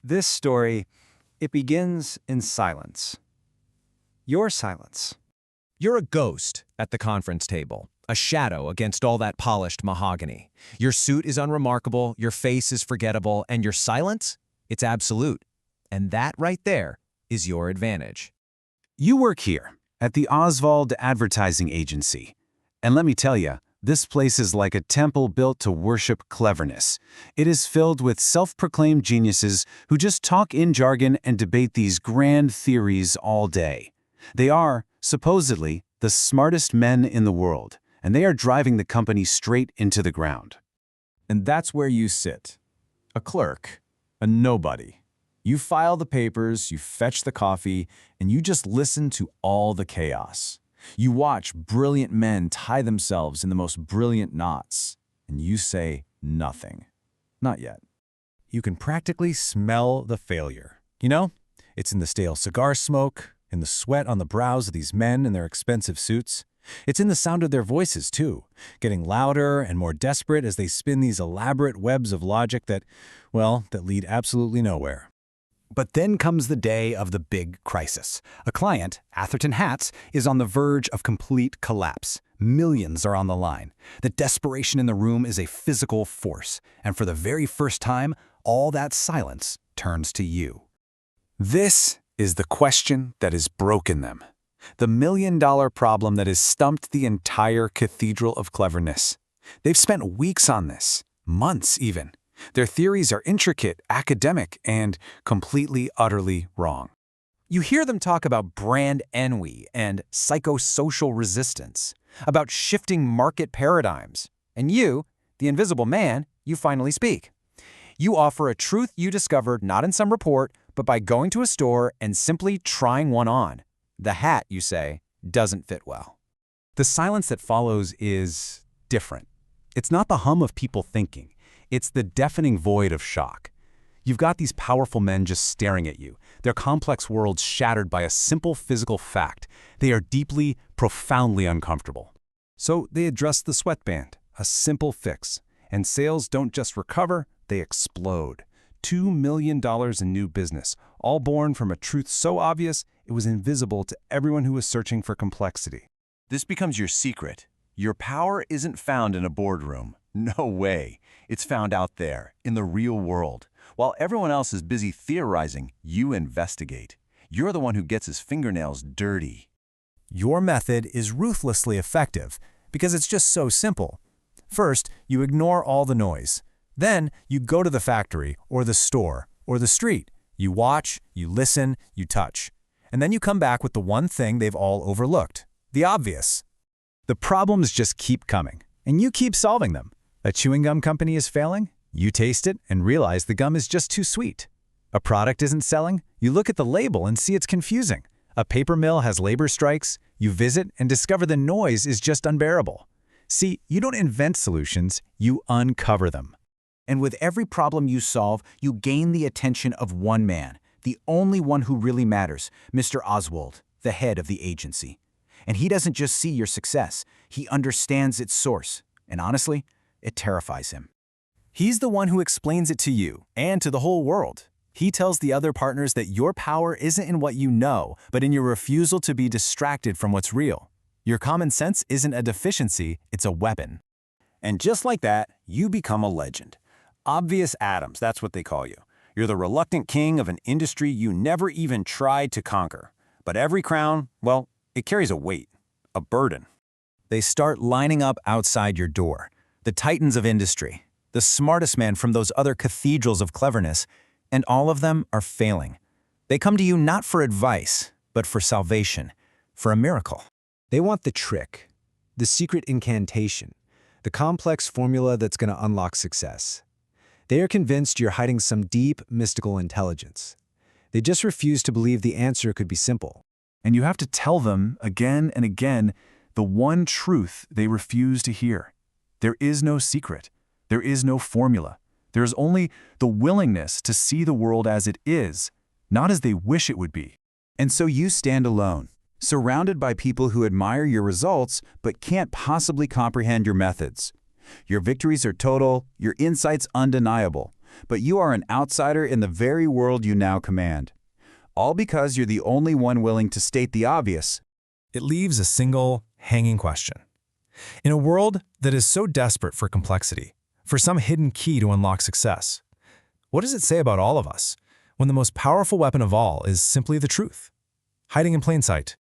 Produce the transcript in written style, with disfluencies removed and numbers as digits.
This story, it begins in silence. Your silence. You're a ghost at the conference table, a shadow against all that polished mahogany. Your suit is unremarkable, your face is forgettable, and your silence? It's absolute. And that right there is your advantage. You work here, at the Oswald Advertising Agency. And let me tell you, this place is like a temple built to worship cleverness. It is filled with self-proclaimed geniuses who just talk in jargon and debate these grand theories all day. They are, supposedly, the smartest men in the world, and they are driving the company straight into the ground. And that's where you sit. A clerk, a nobody. You file the papers, you fetch the coffee, and you just listen to all the chaos. You watch brilliant men tie themselves in the most brilliant knots, and you say nothing. Not yet. You can practically smell the failure. You know, it's in the stale cigar smoke, in the sweat on the brows of these men in their expensive suits. It's in the sound of their voices, too, getting louder and more desperate as they spin these elaborate webs of logic that lead absolutely nowhere. But then comes the day of the big crisis. A client, Atherton Hats, is on the verge of complete collapse. Millions are on the line. The desperation in the room is a physical force. And for the very first time, all that silence turns to you. This is the question that has broken them. The million-dollar problem that has stumped the entire cathedral of cleverness. They've spent weeks on this, months even. Their theories are intricate, academic, and completely, utterly wrong. You hear them talk about brand ennui and psychosocial resistance, about shifting market paradigms. And you, the invisible man, you finally speak. You offer a truth you discovered not in some report, but by going to a store and simply trying one on. The hat, you say, doesn't fit well. The silence that follows is different. It's not the hum of people thinking. It's the deafening void of shock. You've got these powerful men just staring at you, their complex worlds shattered by a simple physical fact. They are deeply, profoundly uncomfortable. So they address the sweatband, a simple fix. And sales don't just recover, they explode. $2 million in new business, all born from a truth so obvious it was invisible to everyone who was searching for complexity. This becomes your secret. Your power isn't found in a boardroom. No way. It's found out there, in the real world. While everyone else is busy theorizing, you investigate. You're the one who gets his fingernails dirty. Your method is ruthlessly effective because it's just so simple. First, you ignore all the noise. Then, you go to the factory, or the store, or the street. You watch, you listen, you touch. And then you come back with the one thing they've all overlooked, the obvious. The problems just keep coming, and you keep solving them. A chewing gum company is failing? You taste it and realize the gum is just too sweet. A product isn't selling? You look at the label and see it's confusing. A paper mill has labor strikes? You visit and discover the noise is just unbearable. See, you don't invent solutions, you uncover them. And with every problem you solve, you gain the attention of one man, the only one who really matters, Mr. Oswald, the head of the agency. And he doesn't just see your success, he understands its source. And honestly, it terrifies him. He's the one who explains it to you and to the whole world. He tells the other partners that your power isn't in what you know, but in your refusal to be distracted from what's real. Your common sense isn't a deficiency, it's a weapon. And just like that, you become a legend. Obvious Adams, that's what they call you. You're the reluctant king of an industry you never even tried to conquer. But every crown, well, it carries a weight, a burden. They start lining up outside your door. The titans of industry, the smartest men from those other cathedrals of cleverness, and all of them are failing. They come to you not for advice, but for salvation, for a miracle. They want the trick, the secret incantation, the complex formula that's going to unlock success. They are convinced you're hiding some deep, mystical intelligence. They just refuse to believe the answer could be simple. And you have to tell them, again and again, the one truth they refuse to hear. There is no secret. There is no formula. There is only the willingness to see the world as it is, not as they wish it would be. And so you stand alone, surrounded by people who admire your results but can't possibly comprehend your methods. Your victories are total, your insights undeniable, but you are an outsider in the very world you now command. All because you're the only one willing to state the obvious. It leaves a single, hanging question. In a world that is so desperate for complexity, for some hidden key to unlock success, what does it say about all of us when the most powerful weapon of all is simply the truth, hiding in plain sight,